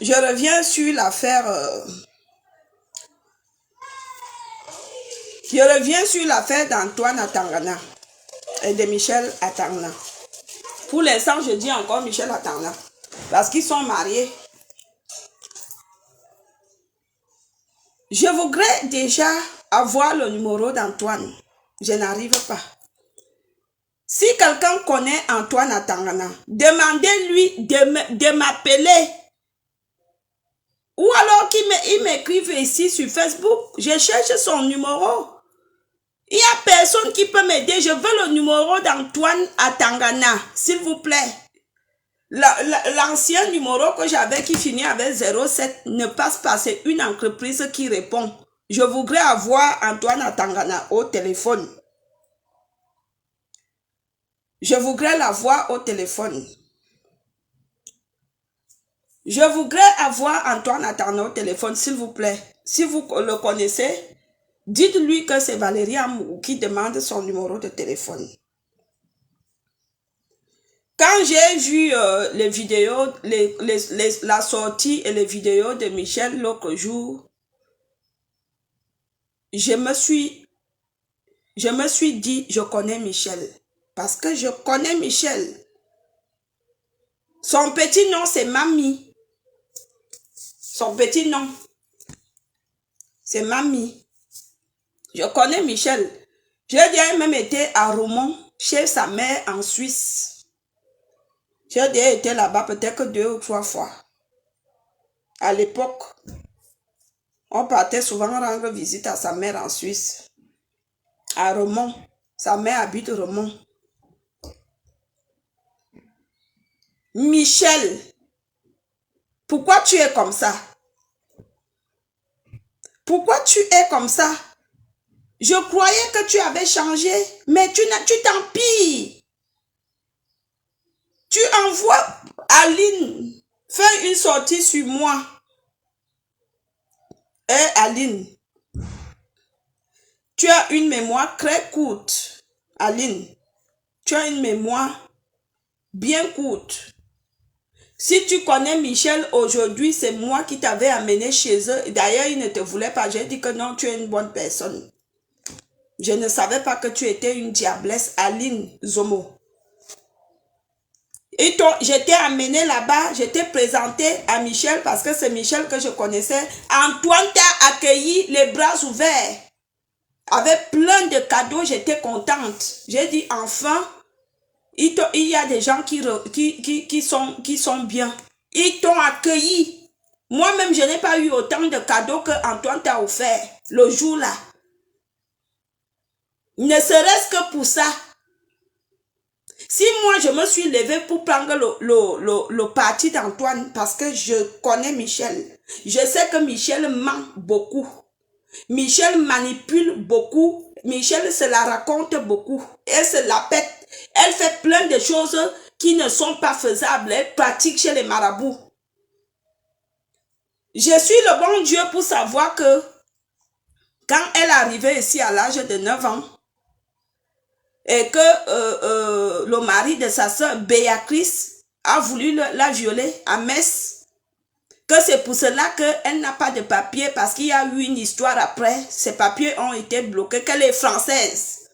Je reviens sur l'affaire. Je reviens sur l'affaire d'Antoine Atangana et de Michel Atangana. Pour l'instant, je dis encore Michel Atangana parce qu'ils sont mariés. Je voudrais déjà avoir le numéro d'Antoine. Je n'arrive pas. Si quelqu'un connaît Antoine Atangana, demandez-lui de m'appeler. Ou alors qu'il m'écrive ici sur Facebook. Je cherche son numéro. Il n'y a personne qui peut m'aider. Je veux le numéro d'Antoine Atangana, s'il vous plaît. L'ancien numéro que j'avais qui finit avec 07 ne passe pas. C'est une entreprise qui répond. Je voudrais avoir Antoine Atangana au téléphone. Je voudrais l'avoir au téléphone. Je voudrais avoir Antoine Atangana au téléphone, s'il vous plaît. Si vous le connaissez, dites-lui que c'est Valérie Amou qui demande son numéro de téléphone. Quand j'ai vu les vidéos, la sortie et les vidéos de Michel l'autre jour, je me suis dit, je connais Michel. Parce que je connais Michel. Son petit nom, c'est Mamie. Son petit nom, c'est Mamie. Je connais Michel. J'ai déjà même été à Romont, chez sa mère en Suisse. J'ai déjà été là-bas peut-être que 2 ou 3 fois. À l'époque, on partait souvent rendre visite à sa mère en Suisse. À Romont. Sa mère habite Romont. Michel, pourquoi tu es comme ça? Pourquoi tu es comme ça? Je croyais que tu avais changé, mais tu t'empires. Tu envoies Aline faire une sortie sur moi. Aline, tu as une mémoire très courte. Aline, tu as une mémoire bien courte. Si tu connais Michel aujourd'hui, c'est moi qui t'avais amené chez eux. D'ailleurs, il ne te voulait pas. J'ai dit que non, tu es une bonne personne. Je ne savais pas que tu étais une diablesse, Aline Zomo. Et je t'ai amené là-bas, je t'ai présenté à Michel parce que c'est Michel que je connaissais. Antoine t'a accueilli les bras ouverts. Avec plein de cadeaux, j'étais contente. J'ai dit enfin, il y a des gens qui sont bien. Ils t'ont accueilli. Moi-même, je n'ai pas eu autant de cadeaux que Antoine t'a offert le jour-là. Ne serait-ce que pour ça. Si moi, je me suis levée pour prendre le parti d'Antoine parce que je connais Michel. Je sais que Michel ment beaucoup. Michel manipule beaucoup. Michel se la raconte beaucoup. Elle se la pète. Elle fait plein de choses qui ne sont pas faisables. Elle pratique chez les marabouts. Je suis le bon Dieu pour savoir que quand elle est arrivée ici à l'âge de 9 ans, et que le mari de sa soeur, Béatrice, a voulu la violer à Metz, que c'est pour cela qu'elle n'a pas de papier, parce qu'il y a eu une histoire après, ses papiers ont été bloqués, qu'elle est française.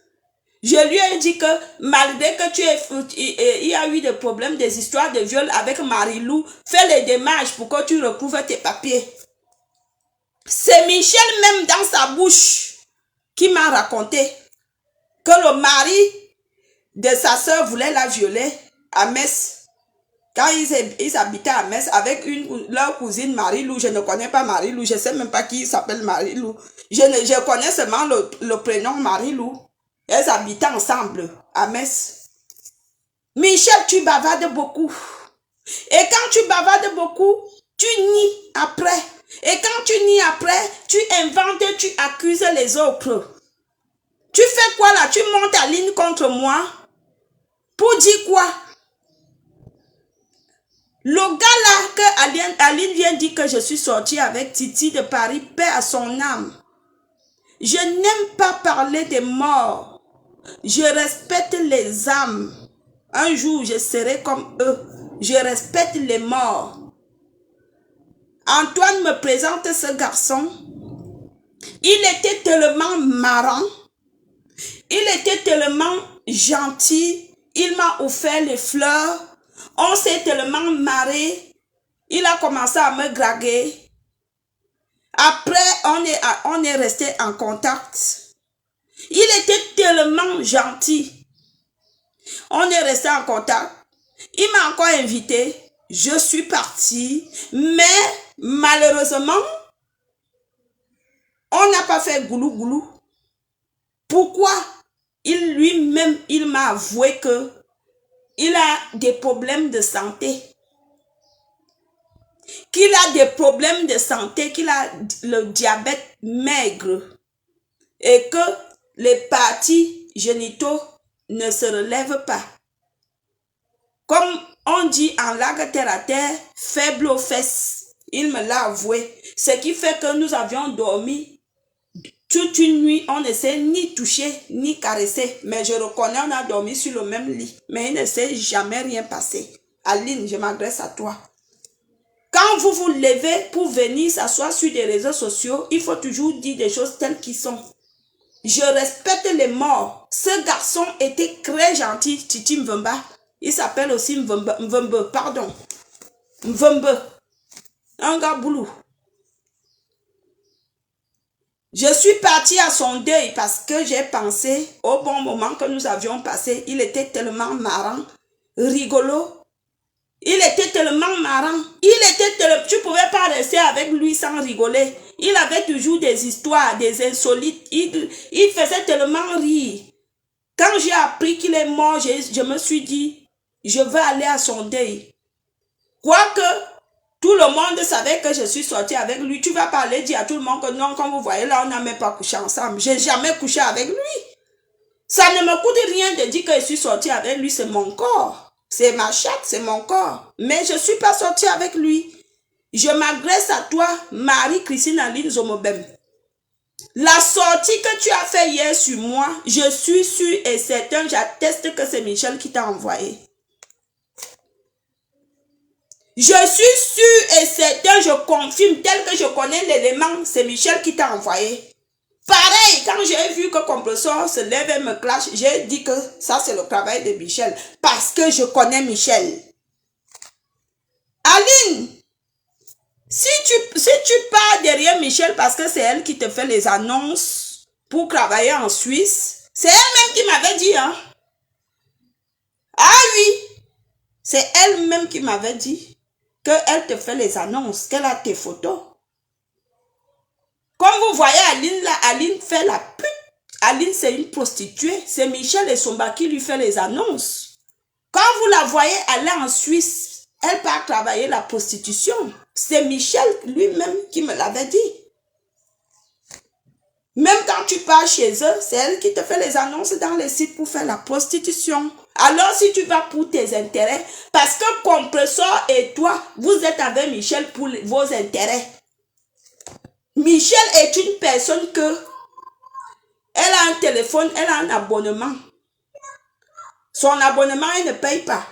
Je lui ai dit que malgré que il y a eu des problèmes, des histoires de viol avec Marie-Lou, fais les démarches pour que tu retrouves tes papiers. C'est Michel même dans sa bouche qui m'a raconté que le mari de sa soeur voulait la violer à Metz. Quand ils habitaient à Metz avec leur cousine Marie-Lou, je ne connais pas Marie-Lou, je ne sais même pas qui s'appelle Marie-Lou. Je connais seulement le prénom Marie-Lou. Elles habitaient ensemble à Metz. Michel, tu bavardes beaucoup. Et quand tu bavardes beaucoup, tu nies après. Et quand tu nies après, tu inventes, tu accuses les autres. Tu fais quoi là? Tu montes à ligne contre moi? Pour dire quoi? Le gars là que Aline vient dire que je suis sortie avec Titi de Paris, paix à son âme. Je n'aime pas parler des morts. Je respecte les âmes. Un jour, je serai comme eux. Je respecte les morts. Antoine me présente ce garçon. Il était tellement marrant. Il était tellement gentil. Il m'a offert les fleurs. On s'est tellement marré. Il a commencé à me draguer. Après, on est resté en contact. Il était tellement gentil. On est resté en contact. Il m'a encore invité. Je suis partie. Mais malheureusement, on n'a pas fait goulou-goulou. Pourquoi? Lui-même, il m'a avoué que il a des problèmes de santé. Qu'il a des problèmes de santé, qu'il a le diabète maigre. Et que les parties génitaux ne se relèvent pas. Comme on dit en langue terre à terre, faible aux fesses. Il me l'a avoué. Ce qui fait que nous avions dormi toute une nuit. On ne s'est ni touché, ni caressé. Mais je reconnais, on a dormi sur le même lit. Mais il ne s'est jamais rien passé. Aline, je m'adresse à toi. Quand vous vous levez pour venir s'asseoir sur des réseaux sociaux, il faut toujours dire des choses telles qu'elles sont. Je respecte les morts. Ce garçon était très gentil, Titi Mvemba. Il s'appelle aussi Mvembe, pardon. Mvembe. Un gars boulou. Je suis partie à son deuil parce que j'ai pensé au bon moment que nous avions passé. Il était tellement marrant, rigolo. Il était tellement marrant. Tu ne pouvais pas rester avec lui sans rigoler. Il avait toujours des histoires, des insolites. Il faisait tellement rire. Quand j'ai appris qu'il est mort, je me suis dit, je vais aller à son deuil. Quoique, tout le monde savait que je suis sortie avec lui. Tu vas pas aller dire à tout le monde que non, comme vous voyez là, on n'a même pas couché ensemble. Je n'ai jamais couché avec lui. Ça ne me coûte rien de dire que je suis sortie avec lui, c'est mon corps. C'est ma chatte, c'est mon corps. Mais je ne suis pas sortie avec lui. Je m'adresse à toi, Marie-Christine Aline Zomobem. La sortie que tu as fait hier sur moi, je suis sûre et certain, j'atteste que c'est Michel qui t'a envoyé. Je suis sûre et certain, je confirme, tel que je connais l'élément, c'est Michel qui t'a envoyé. Pareil, quand j'ai vu que Compressor se lève et me clash, j'ai dit que ça c'est le travail de Michel. Parce que je connais Michel. Aline, si tu pars derrière Michel parce que c'est elle qui te fait les annonces pour travailler en Suisse, c'est elle-même qui m'avait dit, hein. Ah oui, c'est elle-même qui m'avait dit qu'elle te fait les annonces, qu'elle a tes photos. Comme vous voyez Aline là, Aline fait la pute. Aline c'est une prostituée. C'est Michel et Somba qui lui fait les annonces. Quand vous la voyez aller en Suisse, elle part travailler la prostitution. C'est Michel lui-même qui me l'avait dit. Même quand tu pars chez eux, c'est elle qui te fait les annonces dans les sites pour faire la prostitution. Alors si tu vas pour tes intérêts, parce que Compressor et toi, vous êtes avec Michel pour vos intérêts. Michel est une personne que elle a un téléphone, elle a un abonnement. Son abonnement, elle ne paye pas.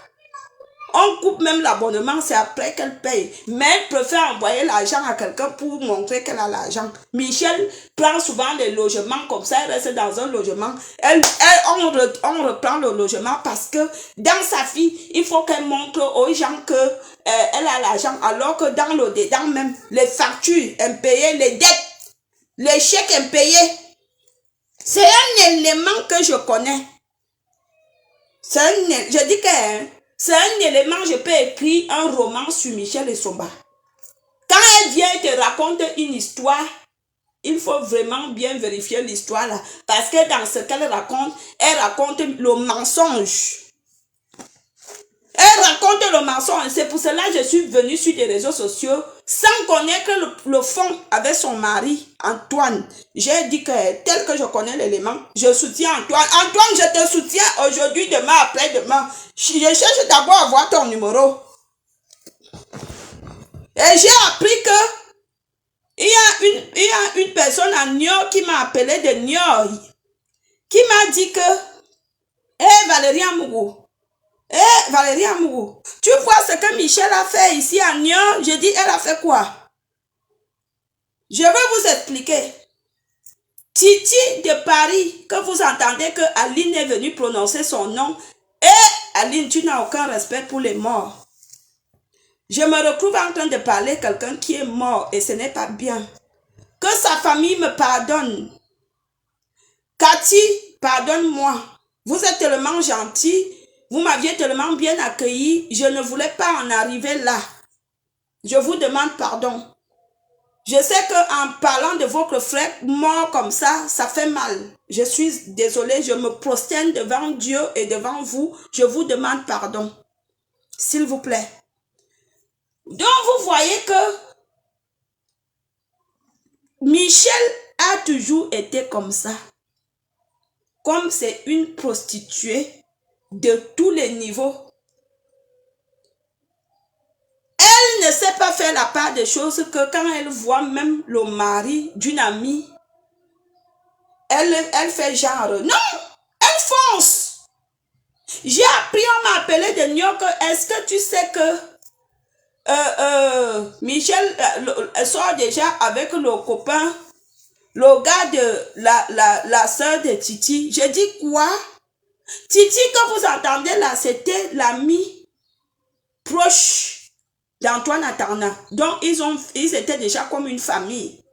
On coupe même l'abonnement, c'est après qu'elle paye. Mais elle préfère envoyer l'argent à quelqu'un pour montrer qu'elle a l'argent. Michel prend souvent les logements comme ça, elle reste dans un logement. On reprend le logement parce que dans sa vie, il faut qu'elle montre aux gens que elle a l'argent. Alors que dans le dedans même, les factures impayées, les dettes, les chèques impayés, c'est un élément que je connais. Je dis que c'est un élément, je peux écrire un roman sur Michel et Somba. Quand elle vient et te raconte une histoire, il faut vraiment bien vérifier l'histoire là. Parce que dans ce qu'elle raconte, elle raconte le mensonge. Elle raconte le mensonge. C'est pour cela que je suis venue sur les réseaux sociaux sans connaître le fond avec son mari, Antoine. J'ai dit que tel que je connais l'élément, je soutiens Antoine. Antoine, je te soutiens aujourd'hui, demain, après-demain. Je cherche d'abord à voir ton numéro. Et j'ai appris que il y a une personne à New York qui m'a appelé de New York, qui m'a dit que Valérie Amougou, Valérie Amougou, tu vois ce que Michel a fait ici à New York? Je dis, elle a fait quoi? Je veux vous expliquer. Titi de Paris, que vous entendez que Aline est venue prononcer son nom. Et Aline, tu n'as aucun respect pour les morts. Je me retrouve en train de parler à quelqu'un qui est mort et ce n'est pas bien. Que sa famille me pardonne. Cathy, pardonne-moi. Vous êtes tellement gentil. Vous m'aviez tellement bien accueilli. Je ne voulais pas en arriver là. Je vous demande pardon. Je sais qu'en parlant de votre frère mort comme ça fait mal. Je suis désolée, je me prosterne devant Dieu et devant vous. Je vous demande pardon. S'il vous plaît. Donc, vous voyez que Michel a toujours été comme ça. Comme c'est une prostituée de tous les niveaux. Elle ne sait pas faire la part des choses que quand elle voit même le mari d'une amie, elle fait genre, non, elle fonce. J'ai appris, on m'a appelé de New York, est-ce que tu sais que Michel sort déjà avec le copain, le gars de la soeur de Titi. Je dis quoi? Titi que vous entendez là, c'était l'ami proche d'Antoine Atarna. Donc ils étaient déjà comme une famille.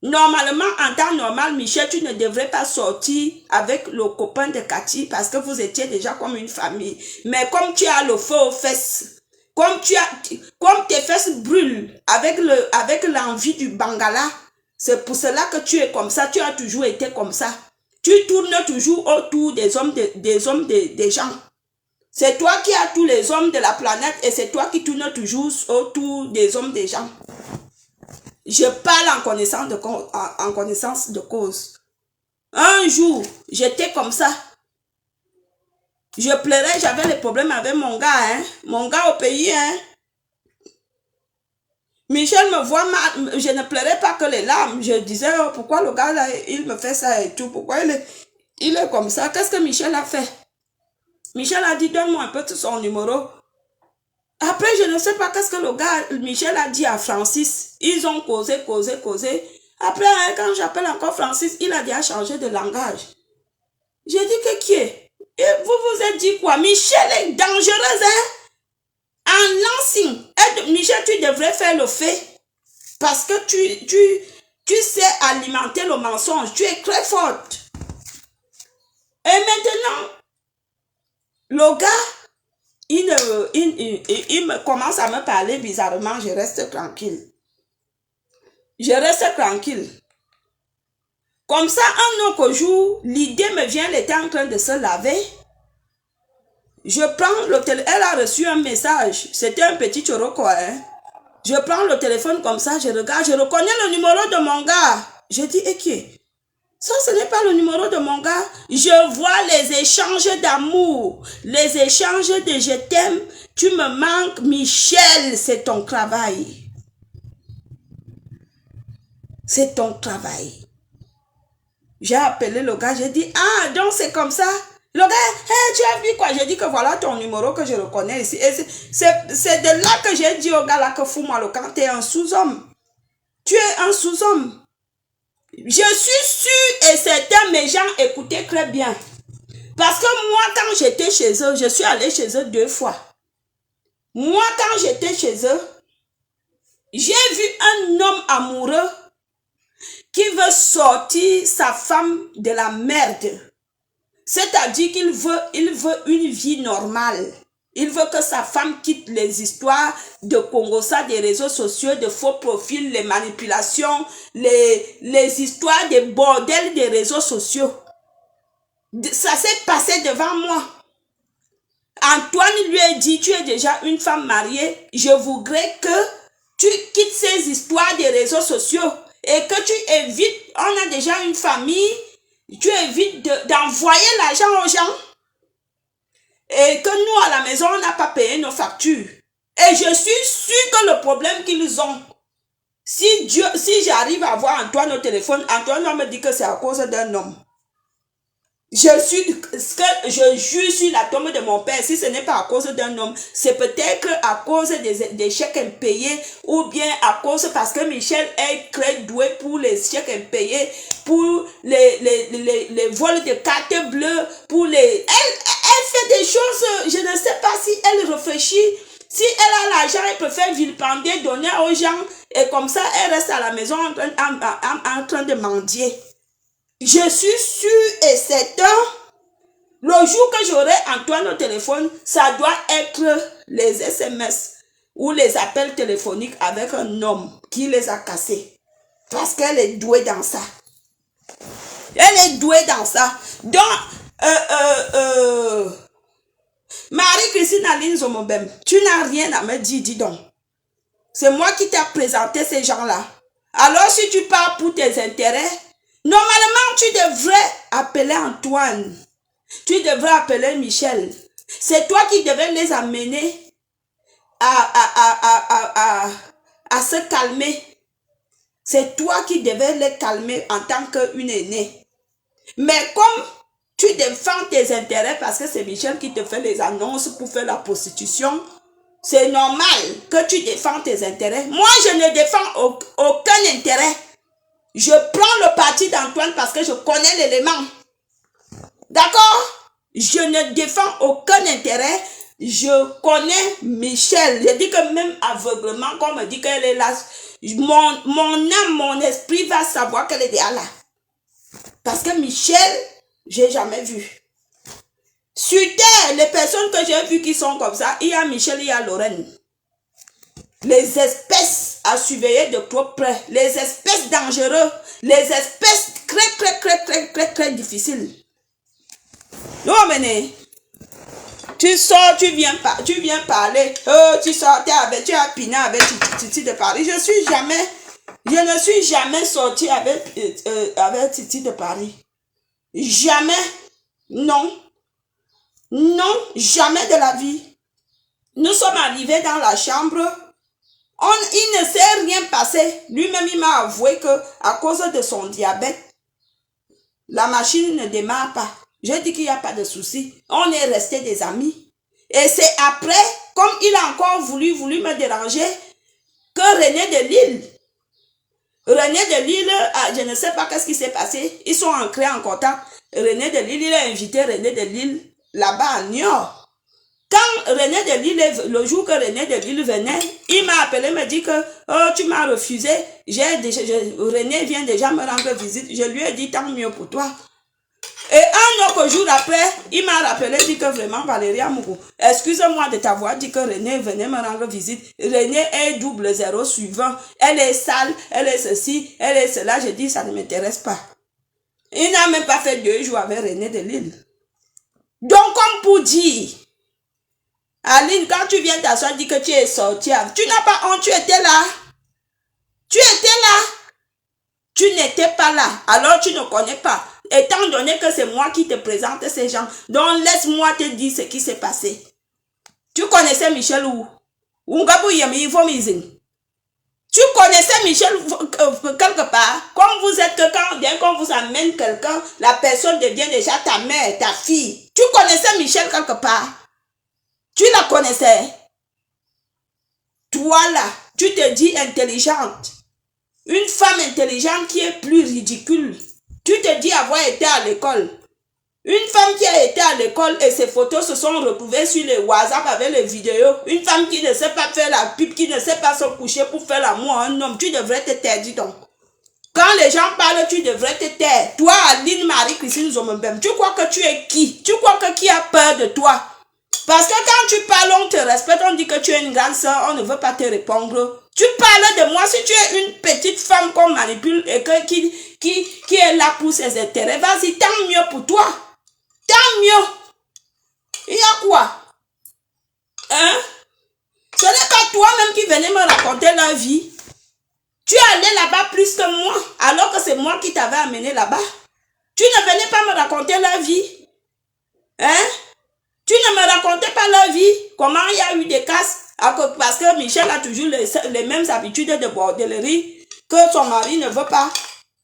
Normalement, en temps normal, Michel, tu ne devrais pas sortir avec le copain de Cathy parce que vous étiez déjà comme une famille. Mais comme tu as le feu aux fesses, comme tes fesses brûlent avec l'envie du Bangala, c'est pour cela que tu es comme ça, tu as toujours été comme ça. Tu tournes toujours autour des hommes des gens. C'est toi qui as tous les hommes de la planète et c'est toi qui tournes toujours autour des hommes des gens. Je parle en connaissance de cause. Un jour, j'étais comme ça. Je pleurais, j'avais des problèmes avec mon gars, hein. Mon gars au pays, hein. Michel me voit mal, je ne pleurais pas que les larmes. Je disais, oh, pourquoi le gars là, il me fait ça et tout. Pourquoi il est comme ça. Qu'est-ce que Michel a fait? Michel a dit, donne-moi un peu son numéro. Après, je ne sais pas qu'est-ce que le gars, Michel a dit à Francis. Ils ont causé. Après, hein, quand j'appelle encore Francis, il a déjà changé de langage. J'ai dit que qui est? Et vous vous êtes dit quoi? Michel est dangereuse, hein? En lancing. Michel, tu devrais faire le fait. Parce que tu sais alimenter le mensonge. Tu es très forte. Et maintenant, le gars, il me commence à me parler bizarrement. Je reste tranquille. Comme ça, un autre jour, l'idée me vient, elle était en train de se laver. Je prends le téléphone, elle a reçu un message. C'était un petit choroko, hein. Je prends le téléphone comme ça, je regarde, je reconnais le numéro de mon gars. Je dis, et qui est? Ça, ce n'est pas le numéro de mon gars. Je vois les échanges d'amour, les échanges de je t'aime, tu me manques, Michel, c'est ton travail. C'est ton travail. J'ai appelé le gars, j'ai dit, ah, donc c'est comme ça. Le gars, hey, tu as vu quoi? J'ai dit que voilà ton numéro que je reconnais ici. Et c'est de là que j'ai dit au gars là que fous-moi le camp, tu es un sous-homme. Tu es un sous-homme. Je suis sûre et certain, mes gens écoutaient très bien. Parce que moi, quand j'étais chez eux, je suis allée chez eux 2 fois. Moi, quand j'étais chez eux, j'ai vu un homme amoureux qui veut sortir sa femme de la merde. C'est-à-dire qu'il veut une vie normale. Il veut que sa femme quitte les histoires de Congossa, des réseaux sociaux, de faux profils, les manipulations, les histoires des bordels des réseaux sociaux. Ça s'est passé devant moi. Antoine lui a dit, tu es déjà une femme mariée, je voudrais que tu quittes ces histoires des réseaux sociaux et que tu évites, on a déjà une famille, tu évites d'envoyer l'argent aux gens et que nous à la maison on n'a pas payé nos factures. Et je suis sûre que le problème qu'ils ont, si j'arrive à avoir Antoine au téléphone, Antoine va me dire que c'est à cause d'un homme. Ce que je jure sur la tombe de mon père, si ce n'est pas à cause d'un homme, c'est peut-être à cause des chèques impayés ou bien à cause parce que Michel est très doué pour les chèques impayés, pour les vols de cartes bleues, pour les... Elle fait des choses, je ne sais pas si elle réfléchit. Si elle a l'argent, elle préfère vilipender, donner aux gens et comme ça, elle reste à la maison en train de mendier. Je suis sûre et certain, le jour que j'aurai Antoine au téléphone, ça doit être les SMS ou les appels téléphoniques avec un homme qui les a cassés. Parce qu'elle est douée dans ça. Elle est douée dans ça. Donc, Marie-Christine Aline Zomobem, tu n'as rien à me dire, dis donc. C'est moi qui t'ai présenté ces gens-là. Alors, si tu pars pour tes intérêts, normalement, tu devrais appeler Antoine. Tu devrais appeler Michel. C'est toi qui devrais les amener à se calmer. C'est toi qui devais les calmer en tant qu'une aînée. Mais comme tu défends tes intérêts parce que c'est Michel qui te fait les annonces pour faire la prostitution, c'est normal que tu défends tes intérêts. Moi, je ne défends aucun intérêt. Je prends le parti d'Antoine parce que je connais l'élément. D'accord? Je ne défends aucun intérêt. Je connais Michel. Je dis que même aveuglement, quand on me dit qu'elle est là, mon âme, mon esprit va savoir qu'elle est déjà là. Parce que Michel, j'ai jamais vu. Sur terre, les personnes que j'ai vues qui sont comme ça, il y a Michel, il y a Lorraine. Les espèces à surveiller de trop près, les espèces dangereuses, les espèces très difficiles. Non, mais tu sors, tu viens parler, tu sortais avec, tu as piné avec Titi de Paris. Je ne suis jamais sortie avec Titi de Paris. Jamais. Non. Non, jamais de la vie. Nous sommes arrivés dans la chambre. Il ne s'est rien passé. Lui-même, il m'a avoué que à cause de son diabète, la machine ne démarre pas. J'ai dit qu'il n'y a pas de souci. On est restés des amis. Et c'est après, comme il a encore voulu me déranger, que René de Lille, je ne sais pas qu'est-ce qui s'est passé. Ils sont entrés en contact. René de Lille, il a invité René de Lille là-bas à Niort. Quand René de Lille, le jour que René de Lille venait, il m'a appelé, me dit que tu m'as refusé. René vient déjà me rendre visite. Je lui ai dit tant mieux pour toi. Et un autre jour après, il m'a rappelé, dit que vraiment Valérie Amougou, excuse-moi de t'avoir dit que René venait me rendre visite. René est 00 suivant. Elle est sale, elle est ceci, elle est cela. Je dis ça ne m'intéresse pas. Il n'a même pas fait 2 jours avec René de Lille. Donc comme pour dire, Aline, quand tu viens t'asseoir, dis que tu es sortie. Tu n'as pas honte, tu étais là. Tu étais là. Tu n'étais pas là. Alors tu ne connais pas. Étant donné que c'est moi qui te présente ces gens, donc laisse-moi te dire ce qui s'est passé. Tu connaissais Michel où? Tu connaissais Michel quelque part. Comme vous êtes quand vous amène quelqu'un, la personne devient déjà ta mère, ta fille. Tu connaissais Michel quelque part. Tu la connaissais. Toi là, tu te dis intelligente. Une femme intelligente qui est plus ridicule. Tu te dis avoir été à l'école. Une femme qui a été à l'école et ses photos se sont retrouvées sur les WhatsApp avec les vidéos. Une femme qui ne sait pas faire la pub, qui ne sait pas se coucher pour faire l'amour à un homme. Tu devrais te taire, dis donc. Quand les gens parlent, tu devrais te taire. Toi, Aline Marie-Christine Zomobem, tu crois que tu es qui? Tu crois que qui a peur de toi? Parce que quand tu parles, on te respecte, on dit que tu es une grande soeur, on ne veut pas te répondre. Tu parles de moi, si tu es une petite femme qu'on manipule et qui est là pour ses intérêts, vas-y, tant mieux pour toi. Tant mieux. Il y a quoi? Hein? Ce n'est pas toi-même qui venais me raconter la vie. Tu es allé là-bas plus que moi, alors que c'est moi qui t'avais amené là-bas. Tu ne venais pas me raconter la vie. Hein? Tu ne me racontais pas la vie. Comment il y a eu des casses? Parce que Michel a toujours les mêmes habitudes de bordellerie que son mari ne veut pas.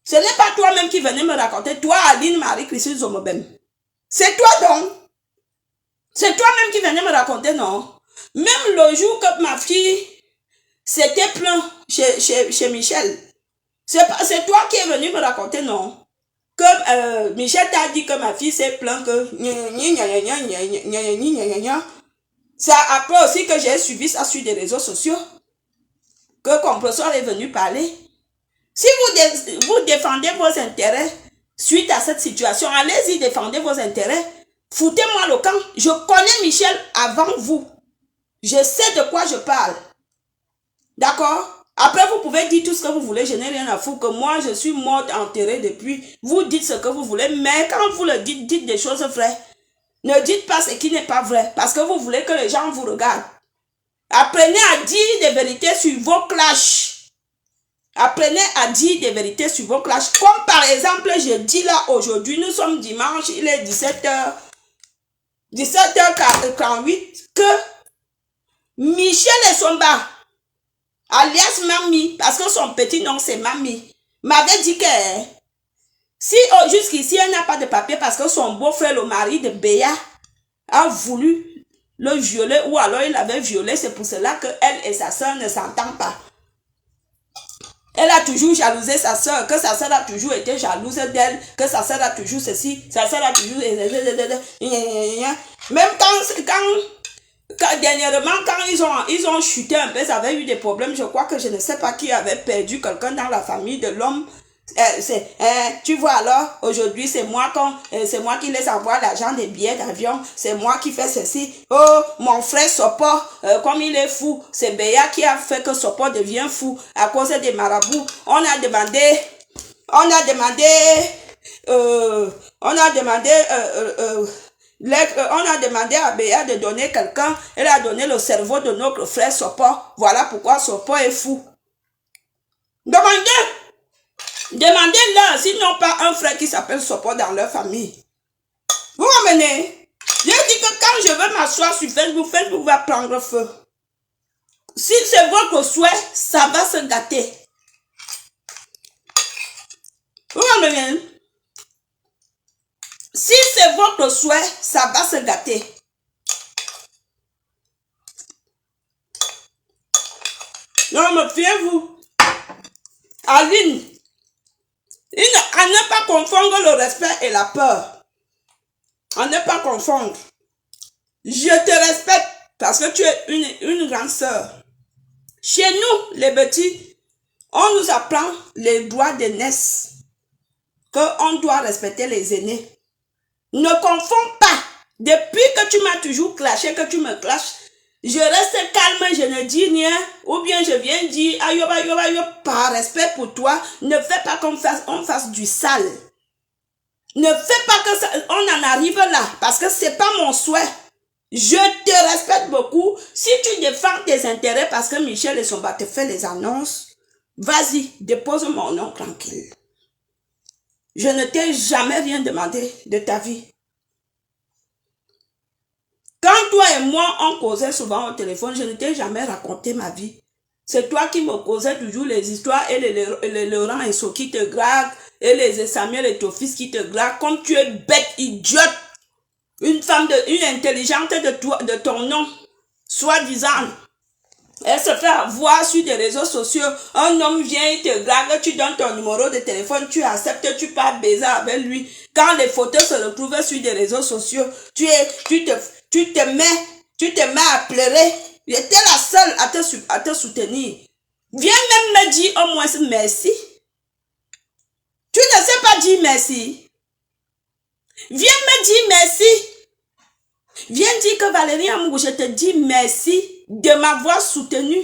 Ce n'est pas toi-même qui venais me raconter. Toi, Aline Marie-Christine Zomobem. C'est toi donc. C'est toi-même qui venais me raconter, non? Même le jour que ma fille s'était plaint chez Michel, c'est toi qui es venu me raconter, non? Que Michel t'a dit que ma fille s'est plaint que... C'est après aussi que j'ai suivi ça sur des réseaux sociaux. Que Compressor est venu parler. Si vous défendez vos intérêts suite à cette situation, allez-y, défendez vos intérêts. Foutez-moi le camp. Je connais Michel avant vous. Je sais de quoi je parle. D'accord? Après, vous pouvez dire tout ce que vous voulez. Je n'ai rien à foutre. Que moi, je suis morte, enterrée depuis. Vous dites ce que vous voulez. Mais quand vous le dites, dites des choses vraies. Ne dites pas ce qui n'est pas vrai. Parce que vous voulez que les gens vous regardent. Apprenez à dire des vérités sur vos clashs. Apprenez à dire des vérités sur vos clashs. Comme par exemple, je dis là aujourd'hui, nous sommes dimanche, il est 17h48, que Michel Essomba, alias Mami, parce que son petit nom c'est Mami, m'avait dit que si jusqu'ici elle n'a pas de papier parce que son beau-frère, le mari de Béa, a voulu le violer ou alors il l'avait violé, c'est pour cela que elle et sa soeur ne s'entendent pas. Elle a toujours jalousé sa soeur, que sa soeur a toujours été jalouse d'elle, que sa soeur a toujours ceci, sa soeur a toujours... Même quand dernièrement, quand ils ont chuté un peu, ils avaient eu des problèmes, je crois que je ne sais pas qui avait perdu quelqu'un dans la famille de l'homme. Tu vois alors, aujourd'hui c'est moi qui laisse avoir l'argent des billets d'avion, c'est moi qui fais ceci. Oh, mon frère Sopo, comme il est fou, c'est Béa qui a fait que Sopo devient fou à cause des marabouts. On a demandé à Béa de donner quelqu'un, elle a donné le cerveau de notre frère Sopo. Voilà pourquoi Sopo est fou. Demandez-leur s'ils n'ont pas un frère qui s'appelle Sopo dans leur famille. Vous m'amenez. J'ai dit que quand je veux m'asseoir sur Facebook, Facebook va prendre feu. Si c'est votre souhait, ça va se gâter. Vous m'amenez. Si c'est votre souhait, ça va se gâter. Non, mais fiez-vous. Aline. À ne pas confondre le respect et la peur. À ne pas confondre. Je te respecte parce que tu es une grande sœur. Chez nous, les petits, on nous apprend les droits d'aînesse. Qu'on doit respecter les aînés. Ne confonds pas. Depuis que tu m'as toujours clashé, que tu me clashes, je reste calme, je ne dis rien, ou bien je viens dire ayob, par respect pour toi, ne fais pas qu'on fasse du sale. Ne fais pas que on en arrive là, parce que c'est pas mon souhait. Je te respecte beaucoup. Si tu défends tes intérêts parce que Michel Essomba te fait les annonces, vas-y, dépose mon nom tranquille. Je ne t'ai jamais rien demandé de ta vie. Quand toi et moi, on causait souvent au téléphone, je ne t'ai jamais raconté ma vie. C'est toi qui me causais toujours les histoires et les Laurent et So qui te draguent, et les Samuel et ton fils qui te draguent, comme tu es bête, idiote, une femme, une intelligente de ton nom, soi-disant. Elle se fait avoir sur des réseaux sociaux. Un homme vient, il te drague, tu donnes ton numéro de téléphone, tu acceptes, tu pars baiser avec lui. Quand les photos se retrouvent sur des réseaux sociaux, tu te mets à pleurer. J'étais la seule à te soutenir. Viens même me dire au moins merci. Tu ne sais pas dire merci. Viens me dire merci. Viens dire que Valérie Amour, je te dis merci de m'avoir soutenu.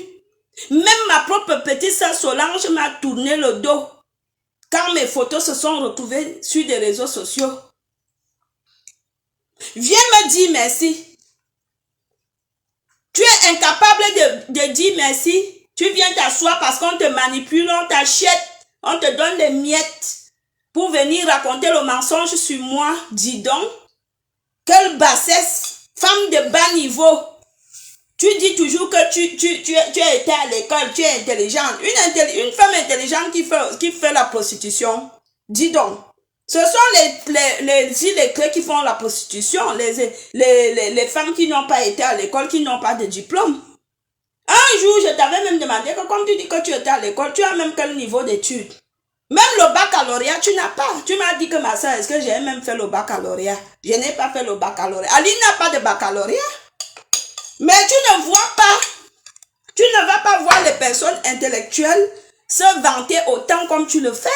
Même ma propre petite sœur Solange m'a tourné le dos quand mes photos se sont retrouvées sur des réseaux sociaux. Viens me dire merci. Tu es incapable de dire merci. Tu viens t'asseoir parce qu'on te manipule, on t'achète, on te donne des miettes pour venir raconter le mensonge sur moi. Dis donc, quelle bassesse, femme de bas niveau. Tu dis toujours que tu as été à l'école, tu es intelligente. Une femme intelligente qui fait la prostitution. Dis donc. Ce sont les clés qui font la prostitution, les femmes qui n'ont pas été à l'école, qui n'ont pas de diplôme. Un jour, je t'avais même demandé que comme tu dis que tu étais à l'école, tu as même quel niveau d'études? Même le baccalauréat, tu n'as pas. Tu m'as dit que ma soeur, est-ce que j'ai même fait le baccalauréat? Je n'ai pas fait le baccalauréat. Aline n'a pas de baccalauréat. Mais tu ne vois pas. Tu ne vas pas voir les personnes intellectuelles se vanter autant comme tu le fais.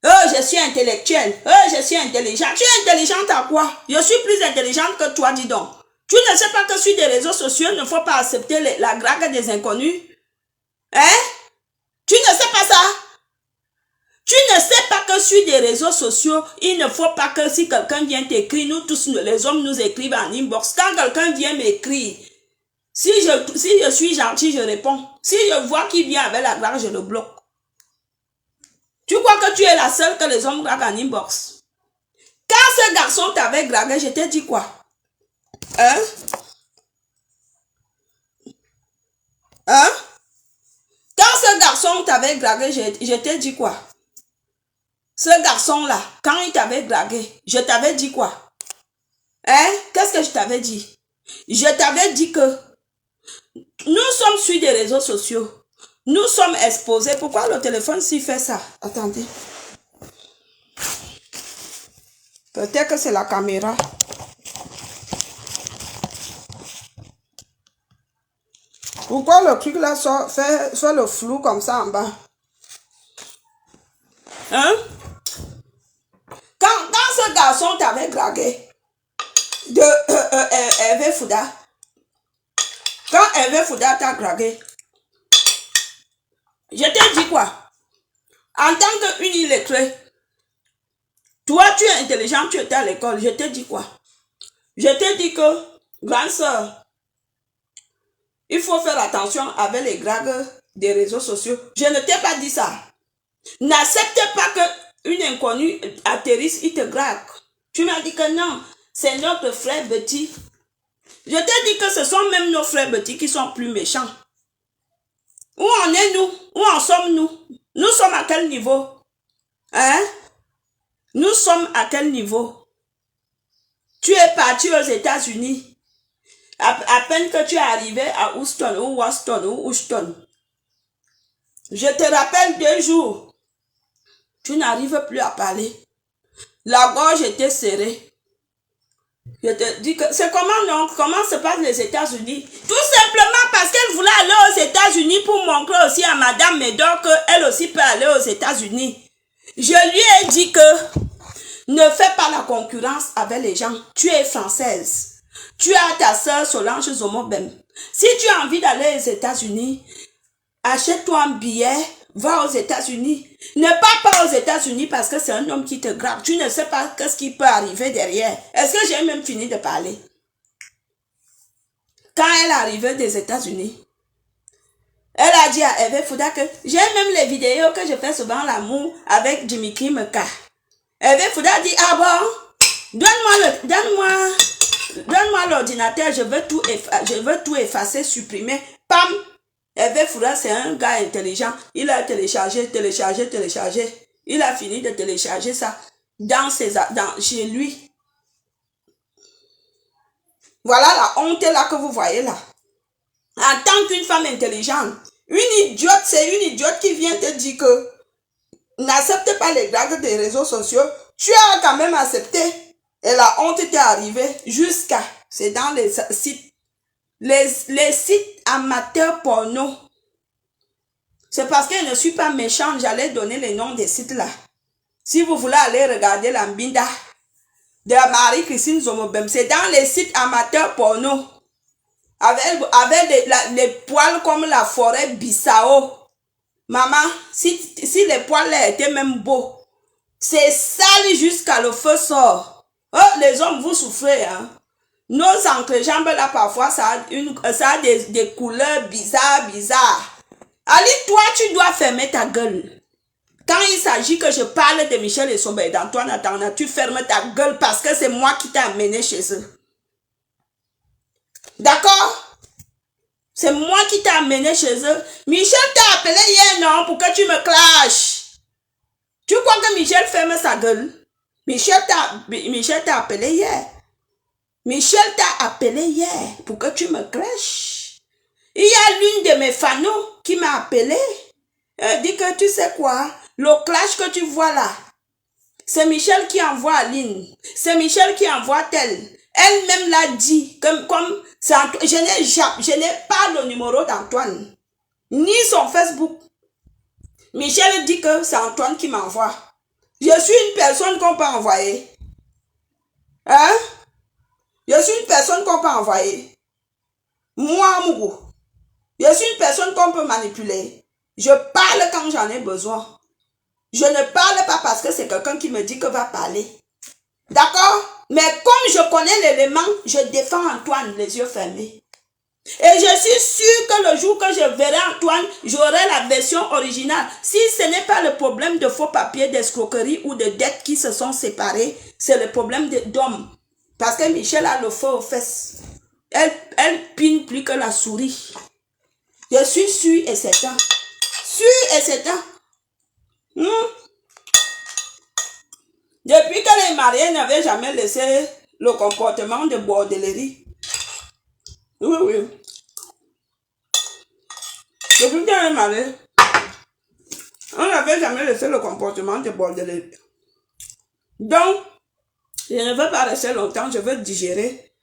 Oh, je suis intellectuelle. Oh, je suis intelligente. Tu es intelligente à quoi? Je suis plus intelligente que toi, dis donc. Tu ne sais pas que sur des réseaux sociaux, il ne faut pas accepter la drague des inconnus? Hein? Tu ne sais pas ça? Tu ne sais pas que sur des réseaux sociaux, il ne faut pas que si quelqu'un vient t'écrire, nous tous, les hommes nous écrivent en inbox. Quand quelqu'un vient m'écrire, si je suis gentil, je réponds. Si je vois qu'il vient avec la drague, je le bloque. Tu crois que tu es la seule que les hommes draguent en inbox? Quand ce garçon t'avait dragué, je t'ai dit quoi? Hein? Hein? Quand ce garçon t'avait dragué, je t'ai dit quoi? Ce garçon-là, quand il t'avait dragué, je t'avais dit quoi? Hein? Qu'est-ce que je t'avais dit? Je t'avais dit que nous sommes sur des réseaux sociaux. Nous sommes exposés. Pourquoi le téléphone s'y fait ça? Attendez. Peut-être que c'est la caméra. Pourquoi le truc là fait le flou comme ça en bas? Hein? Quand ce garçon t'avait dragué de Hervé Fouda, quand Hervé Fouda t'a dragué, je t'ai dit quoi? En tant qu'une illettrée, toi tu es intelligent, tu étais à l'école, je t'ai dit quoi? Je t'ai dit que, grande soeur, il faut faire attention avec les dragues des réseaux sociaux. Je ne t'ai pas dit ça. N'accepte pas qu'une inconnue atterrisse, il te drague. Tu m'as dit que non, c'est notre frère Betty. Je t'ai dit que ce sont même nos frères Betty qui sont plus méchants. Où en est nous? Où en sommes nous? Nous sommes à quel niveau? Hein? Nous sommes à quel niveau? Tu es parti aux États-Unis. À peine que tu es arrivé à Houston ou Washington ou Houston. Je te rappelle 2 jours. Tu n'arrives plus à parler. La gorge était serrée. Je te dis que c'est comment donc? Comment se passent les États-Unis? Tout simplement parce qu'elle voulait aller aux États-Unis pour montrer aussi à Madame Médor qu'elle aussi peut aller aux États-Unis. Je lui ai dit que ne fais pas la concurrence avec les gens. Tu es française. Tu as ta sœur Solange Zomobem. Si tu as envie d'aller aux États-Unis, achète-toi un billet, va aux États-Unis. Ne pars pas aux États-Unis parce que c'est un homme qui te grappe. Tu ne sais pas ce qui peut arriver derrière. Est-ce que j'ai même fini de parler? Quand elle est arrivée des États-Unis, elle a dit à Hervé Fouda que j'ai même les vidéos que je fais souvent l'amour avec Jimmy Kimeka. Hervé Fouda dit, ah bon, donne-moi l'ordinateur, je veux tout effacer, supprimer. Pam! Hervé Fouda, c'est un gars intelligent. Il a téléchargé. Il a fini de télécharger ça chez lui. Voilà la honte là que vous voyez là. En tant qu'une femme intelligente, une idiote, c'est une idiote qui vient te dire que n'accepte pas les dragues des réseaux sociaux. Tu as quand même accepté. Et la honte t'est arrivée jusqu'à... C'est dans les sites. Les sites amateurs porno. C'est parce que je ne suis pas méchante, j'allais donner les noms des sites là. Si vous voulez aller regarder la mbinda de Marie-Christine Zomobem, c'est dans les sites amateurs porno. Avec les poils comme la forêt Bissau. Maman, si les poils là étaient même beaux, c'est sale jusqu'à le feu sort. Oh, les hommes, vous souffrez, hein. Nos entrejambes là, parfois, ça a des couleurs bizarres. Ali, toi, tu dois fermer ta gueule. Quand il s'agit que je parle de Michel et Sombre et d'Antoine Atana, tu fermes ta gueule parce que c'est moi qui t'ai amené chez eux. D'accord? C'est moi qui t'ai amené chez eux. Michel t'a appelé hier, non, pour que tu me clashes. Tu crois que Michel ferme sa gueule? Michel t'a appelé hier. Michel t'a appelé hier pour que tu me crèches. Il y a l'une de mes fanos qui m'a appelé. Elle dit que tu sais quoi? Le clash que tu vois là, c'est Michel qui envoie Aline. C'est Michel qui envoie tel. Elle-même l'a dit. Comme je n'ai pas le numéro d'Antoine. Ni son Facebook. Michel dit que c'est Antoine qui m'envoie. Je suis une personne qu'on peut envoyer. Hein? Je suis une personne qu'on peut envoyer. Moi, Mougou. Je suis une personne qu'on peut manipuler. Je parle quand j'en ai besoin. Je ne parle pas parce que c'est quelqu'un qui me dit que va parler. D'accord? Mais comme je connais l'élément, je défends Antoine les yeux fermés. Et je suis sûre que le jour que je verrai Antoine, j'aurai la version originale. Si ce n'est pas le problème de faux papiers, d'escroquerie ou de dettes qui se sont séparés, c'est le problème d'hommes. Parce que Michel a le feu aux fesses. Elle pine plus que la souris. Je suis sûre et certain. Sûre et certain. Depuis que les mariés n'avaient jamais laissé le comportement de bordellerie. Oui, oui. Depuis que les mariés, on n'avait jamais laissé le comportement de bordellerie. Donc, je ne veux pas rester longtemps, je veux digérer.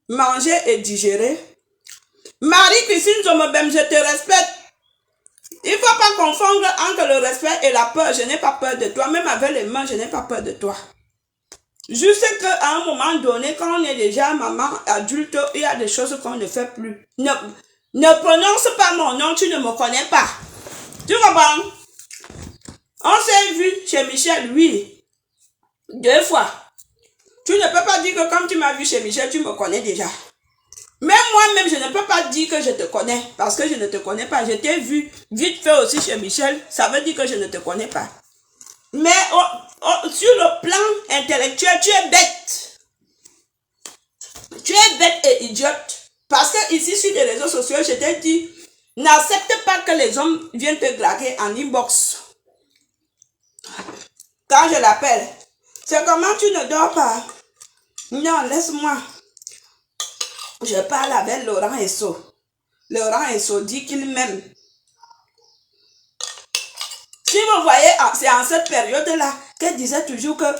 Manger et digérer. Marie-Christine Zomobem, je te respecte. Il ne faut pas confondre entre le respect et la peur. Je n'ai pas peur de toi. Même avec les mains, je n'ai pas peur de toi. Juste qu'à un moment donné, quand on est déjà maman adulte, il y a des choses qu'on ne fait plus. Ne prononce pas mon nom, tu ne me connais pas. Tu comprends? On s'est vu chez Michel, oui. 2 fois. Tu ne peux pas dire que quand tu m'as vu chez Michel, tu me connais déjà. Même moi-même, je ne peux pas dire que je te connais, parce que je ne te connais pas. Je t'ai vu vite fait aussi chez Michel, ça veut dire que je ne te connais pas. Mais sur le plan intellectuel, tu es bête. Tu es bête et idiote. Parce que ici, sur les réseaux sociaux, je t'ai dit, n'accepte pas que les hommes viennent te draguer en inbox. Quand je l'appelle, c'est comment tu ne dors pas? Non, laisse-moi. Je parle avec Laurent Esso. Laurent Esso dit qu'il m'aime. Si vous voyez, c'est en cette période-là qu'elle disait toujours que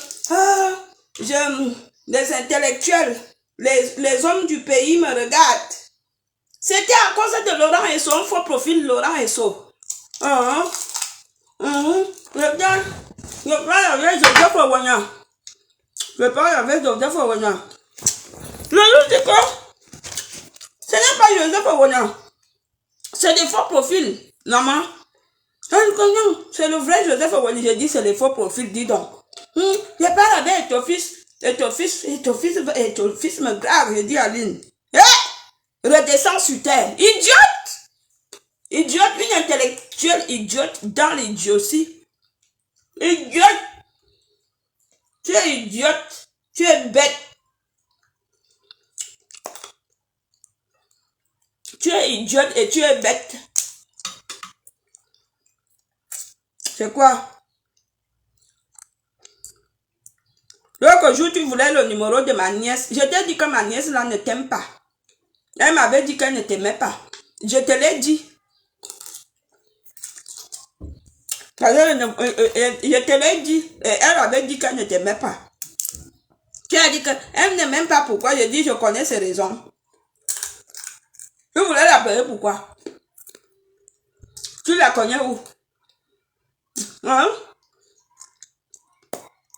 les intellectuels, les hommes du pays me regardent. C'était à cause de Laurent Esso, un faux profil Laurent Esso. Je parle avec Joseph Owonia. Je parle avec Joseph Owonia. Le jour c'est quoi? Ce n'est pas Joseph Owonia. C'est des faux profils, maman. C'est le vrai Joseph Owonia. J'ai dit c'est les faux profils, dis donc. Je parle avec ton fils me grave. Je dis à Aline. Redescends sur terre. Idiote! Idiote, une intellectuelle idiote dans l'idiotie. Idiote! Tu es idiote. Tu es bête. Tu es idiote et tu es bête. C'est quoi? L'autre jour, tu voulais le numéro de ma nièce. Je t'ai dit que ma nièce là ne t'aime pas. Elle m'avait dit qu'elle ne t'aimait pas. Je te l'ai dit. Je te l'ai dit. Et elle avait dit qu'elle ne t'aimait pas. Tu as dit qu'elle ne m'aime pas. Pourquoi? Je dis, je connais ses raisons. Tu voulais l'appeler pourquoi? Tu la connais où? Hein?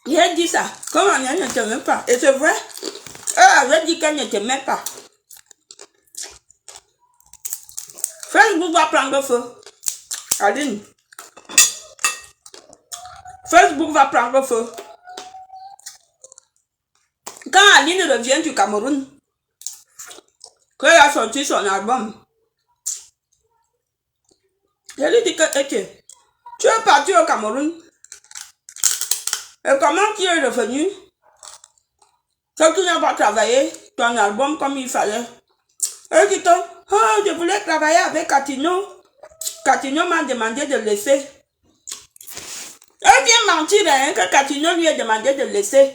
J'ai dit ça. Comment elle ne t'aimait pas? Et c'est vrai. Elle avait dit qu'elle ne t'aimait pas. Facebook va prendre feu. Aline. Facebook va prendre feu. Quand Aline revient du Cameroun, qu'elle a sorti son album, je lui dis que, ok, tu es parti au Cameroun. Et comment tu es revenu? Que tu n'as pas travaillé ton album comme il fallait. Elle dit que, je voulais travailler avec Catino. Catino m'a demandé de le laisser. Elle vient mentir, hein, que Catino lui a demandé de laisser.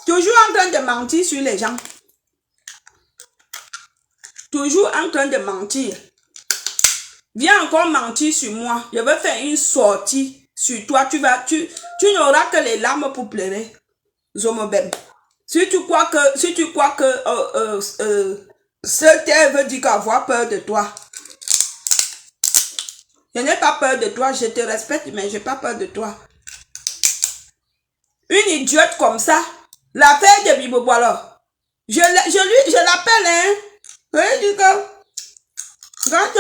Toujours en train de mentir sur les gens. Toujours en train de mentir. Viens encore mentir sur moi. Je vais faire une sortie sur toi. Tu n'auras que les larmes pour pleurer. Zomobem. Si tu crois que ce terre veut dire qu'avoir peur de toi. Je n'ai pas peur de toi. Je te respecte, mais je n'ai pas peur de toi. Une idiote comme ça. L'affaire de Bibo Boilo. Je l'appelle, hein. Je dis que quand tu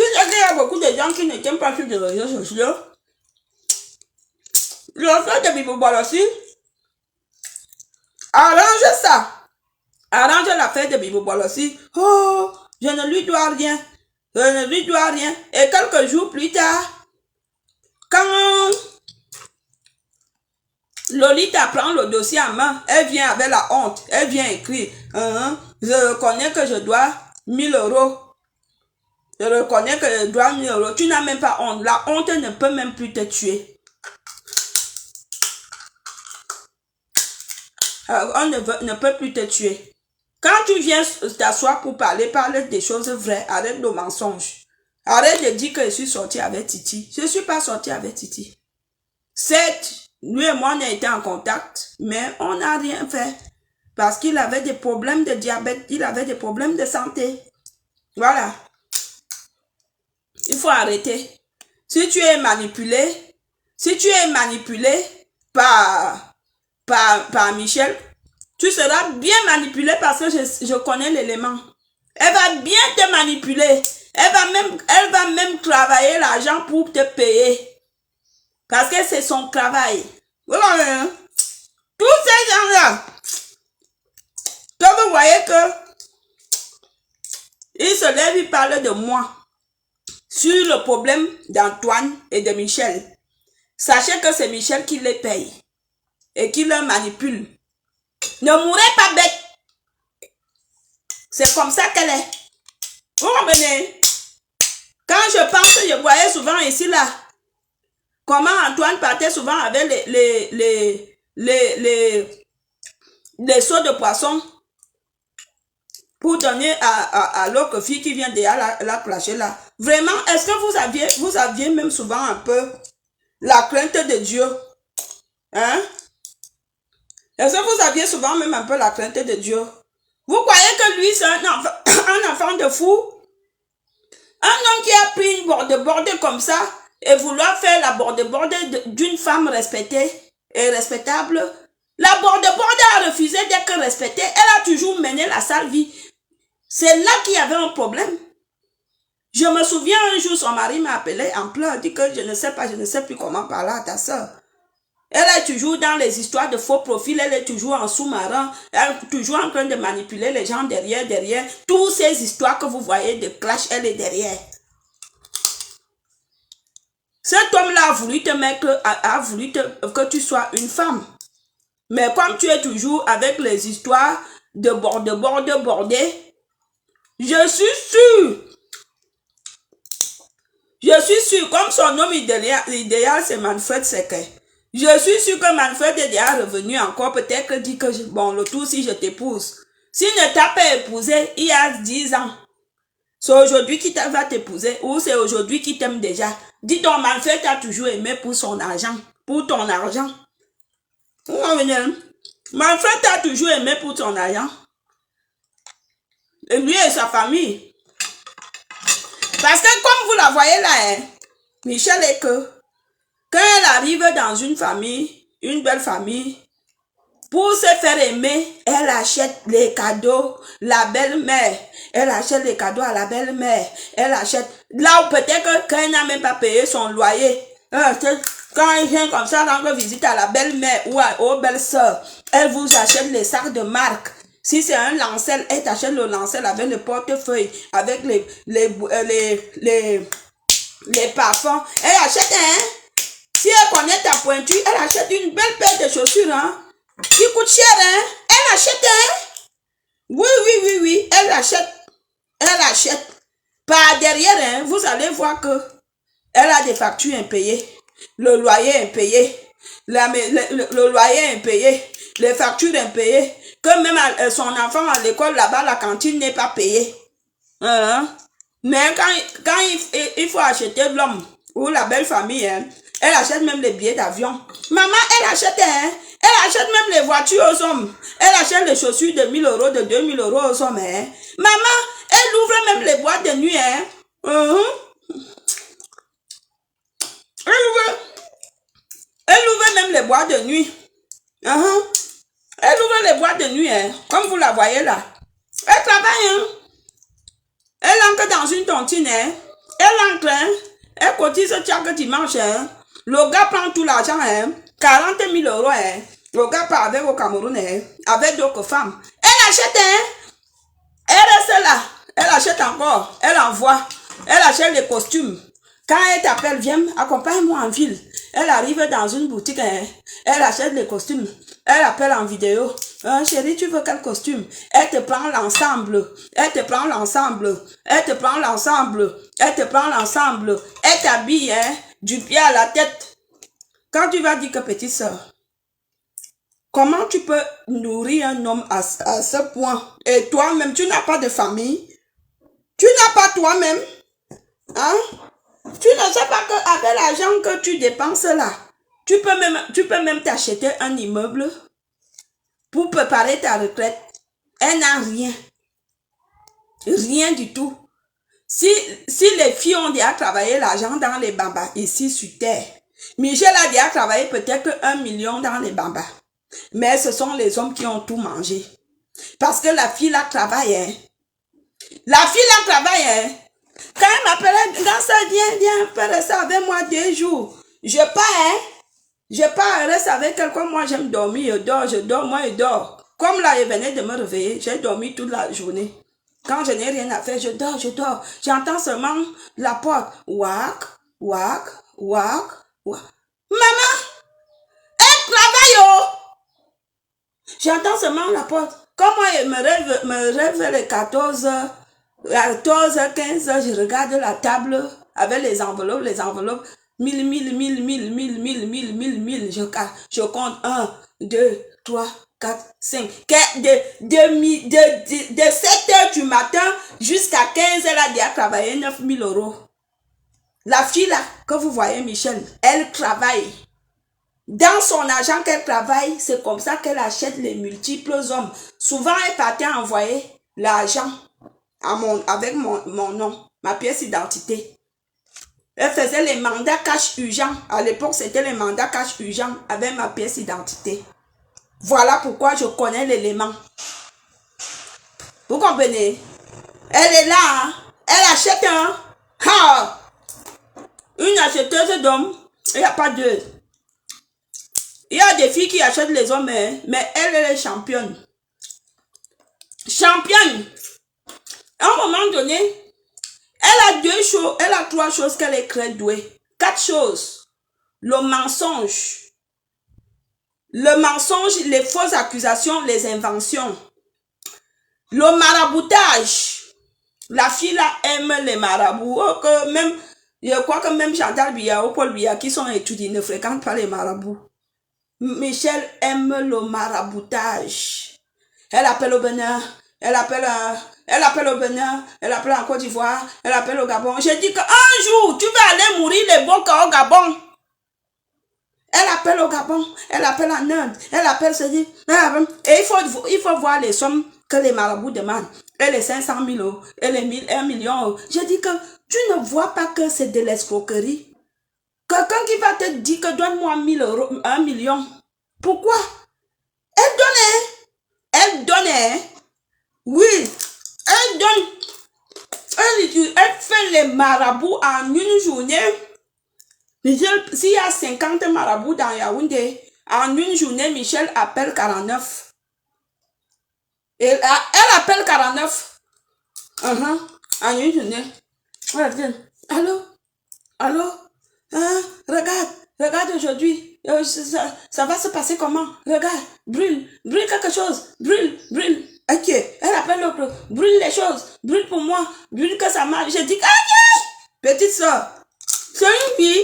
sais qu'il y a beaucoup de gens qui ne tiennent pas sur les réseaux sociaux. L'affaire de Bibo Boilo aussi. Arrange ça. Arrange l'affaire de Bibo Boilo aussi. Oh, je ne lui dois rien. Je ne lui dois rien. Et quelques jours plus tard, quand Lolita prend le dossier en main, elle vient avec la honte. Elle vient écrire. Je reconnais que je dois 1000 euros. Je reconnais que je dois 1000 euros. Tu n'as même pas honte. La honte ne peut même plus te tuer. On ne peut plus te tuer. Quand tu viens t'asseoir pour parler, parle des choses vraies. Arrête le mensonge. Arrête de dire que je suis sortie avec Titi. Je ne suis pas sortie avec Titi. Certes, lui et moi on a été en contact, mais on n'a rien fait. Parce qu'il avait des problèmes de diabète, il avait des problèmes de santé. Voilà. Il faut arrêter. Si tu es manipulé par Michel, tu seras bien manipulé parce que je connais l'élément. Elle va bien te manipuler. Elle va même travailler l'argent pour te payer. Parce que c'est son travail. Voilà. Tous ces gens-là, quand vous voyez que ils se lèvent, ils parlent de moi sur le problème d'Antoine et de Michel. Sachez que c'est Michel qui les paye et qui les manipule. Ne mourrez pas bête. C'est comme ça qu'elle est. Vous comprenez? Quand je pense, je voyais souvent ici là, comment Antoine partait souvent avec les seaux de poisson pour donner à l'autre fille qui vient derrière la clasher là. Vraiment, est-ce que vous aviez même souvent un peu la crainte de Dieu? Hein? Est-ce que vous aviez souvent même un peu la crainte de Dieu? Vous croyez que lui, c'est un enfant de fou? Un homme qui a pris une borde comme ça et vouloir faire la borde d'une femme respectée et respectable. La borde a refusé d'être respectée. Elle a toujours mené la sale vie. C'est là qu'il y avait un problème. Je me souviens un jour, son mari m'a appelé en pleurs, dit que je ne sais plus comment parler à ta soeur. Elle est toujours dans les histoires de faux profils, elle est toujours en sous-marin, elle est toujours en train de manipuler les gens derrière. Toutes ces histoires que vous voyez de clash, elle est derrière. Cet homme-là a voulu te mettre, a voulu que tu sois une femme. Mais comme tu es toujours avec les histoires de bordé, je suis sûr, comme son nom idéal c'est Manfred Secker. Je suis sûr que Manfred est déjà revenu encore, peut-être dit que, bon, le tout si je t'épouse. S'il ne t'a pas épousé il y a 10 ans, c'est aujourd'hui qu'il va t'épouser ou c'est aujourd'hui qu'il t'aime déjà. Dis donc, Manfred t'a toujours aimé pour son argent, pour ton argent. Manfred t'a toujours aimé pour ton argent. Et lui et sa famille. Parce que comme vous la voyez là, hein, Michel est que quand elle arrive dans une famille, une belle famille, pour se faire aimer, elle achète les cadeaux, la belle-mère. Elle achète les cadeaux à la belle-mère. Elle achète, là où peut-être que quand elle n'a même pas payé son loyer, quand elle vient comme ça rendre visite à la belle-mère ou aux belles-sœurs, elle vous achète les sacs de marque. Si c'est un lancel, elle t'achète le lancel avec le portefeuille, avec les parfums. Elle achète, hein? Si elle connaît ta pointure, elle achète une belle paire de chaussures, hein? Qui coûte cher, hein? Elle achète, hein? Oui, elle achète. Elle achète. Par derrière, hein, vous allez voir que elle a des factures impayées. Le loyer impayé. Le loyer impayé. Les factures impayées. Que même son enfant à l'école, là-bas, la cantine n'est pas payée. Hein? Mais quand il faut acheter l'homme ou la belle famille, hein, elle achète même les billets d'avion. Maman, elle achète, hein, elle achète même les voitures aux hommes. Elle achète les chaussures de 1000 euros, de 2000 euros aux hommes. Hein. Maman, elle ouvre même les boîtes de nuit. Hein. Elle ouvre même les boîtes de nuit. Elle ouvre les boîtes de nuit, hein, comme vous la voyez là. Elle travaille, hein. Elle entre dans une tontine, hein. Elle entre, hein. Elle cotise chaque dimanche, hein. Le gars prend tout l'argent, hein. 40 000 euros, hein. Le gars part avec au Cameroun, hein. Avec d'autres femmes. Elle achète, hein. Elle reste là. Elle achète encore. Elle envoie. Elle achète les costumes. Quand elle t'appelle, viens, accompagne-moi en ville. Elle arrive dans une boutique, hein. Elle achète les costumes. Elle appelle en vidéo. Chérie, tu veux quel costume? Elle te prend l'ensemble. Elle te prend l'ensemble. Elle te prend l'ensemble. Elle te prend l'ensemble. Elle t'habille, hein, du pied à la tête. Quand tu vas dire que petite soeur, comment tu peux nourrir un homme à ce point? Et toi-même, tu n'as pas de famille. Tu n'as pas toi-même. Hein? Tu ne sais pas qu'avec l'argent que tu dépenses là, tu peux même t'acheter un immeuble pour préparer ta retraite. Elle n'a rien. Rien du tout. Si les filles ont déjà travaillé l'argent dans les bambas ici sur terre, Michel a déjà travaillé peut-être 1 million dans les bambas. Mais ce sont les hommes qui ont tout mangé. Parce que la fille là travaille. Hein. La fille là travaille. Hein. Quand elle m'appelait, dans ça, viens, faire ça avec moi 2 jours. Je pars, hein. Je pars, reste avec quelqu'un. Moi, j'aime dormir, je dors, moi, je dors. Comme là, je venais de me réveiller, j'ai dormi toute la journée. Quand je n'ai rien à faire, je dors. J'entends seulement la porte. Wack, wack, wack, wack. Maman, elle travaille, oh. J'entends seulement la porte. Comme moi, je me rêve les 14 h 15 h, je regarde la table avec les enveloppes, 1000. Je compte 1, 2, 3, 4, 5. De 7 h du matin jusqu'à 15 h, elle a déjà travaillé 9000 euros. La fille là, que vous voyez, Michel, elle travaille. Dans son argent qu'elle travaille, c'est comme ça qu'elle achète les multiples hommes. Souvent, elle partait envoyer l'argent avec mon nom, ma pièce d'identité. Elle faisait les mandats cash urgents. À l'époque, c'était les mandats cash urgents avec ma pièce d'identité. Voilà pourquoi je connais l'élément. Vous comprenez? Elle est là. Hein? Elle achète une acheteuse d'hommes. Il n'y a pas deux. Il y a des filles qui achètent les hommes, mais elle est championne. Championne. À un moment donné, elle a 3 choses qu'elle est très douée. 4 choses. Le mensonge, les fausses accusations, les inventions. Le maraboutage. La fille là aime les marabouts. Je crois que même Chantal Biya ou Paul Biya qui sont étudiés ne fréquentent pas les marabouts. Michel aime le maraboutage. Elle appelle au Bénin. Elle appelle au Bénin, elle appelle en Côte d'Ivoire, elle appelle au Gabon. J'ai dit qu'un jour, tu vas aller mourir les bons cas au Gabon. Elle appelle au Gabon, elle appelle en Inde, elle appelle ceci. Et il faut voir les sommes que les marabouts demandent. Et les 500 000 euros, et les 1 million. J'ai dit que tu ne vois pas que c'est de l'escroquerie. Quelqu'un qui va te dire que donne-moi 1000 euros, 1 million. Pourquoi? Elle donne. Oui, elle donne, elle fait les marabouts en une journée. S'il y a 50 marabouts dans Yaoundé, en une journée, Michel appelle 49. Elle appelle 49. En une journée. Allô? Regarde aujourd'hui. Ça va se passer comment? Regarde, brûle quelque chose, brûle. Ok, elle appelle l'autre, brûle les choses, brûle pour moi, brûle que ça marche. Je dis, ok, petite soeur, c'est une vie.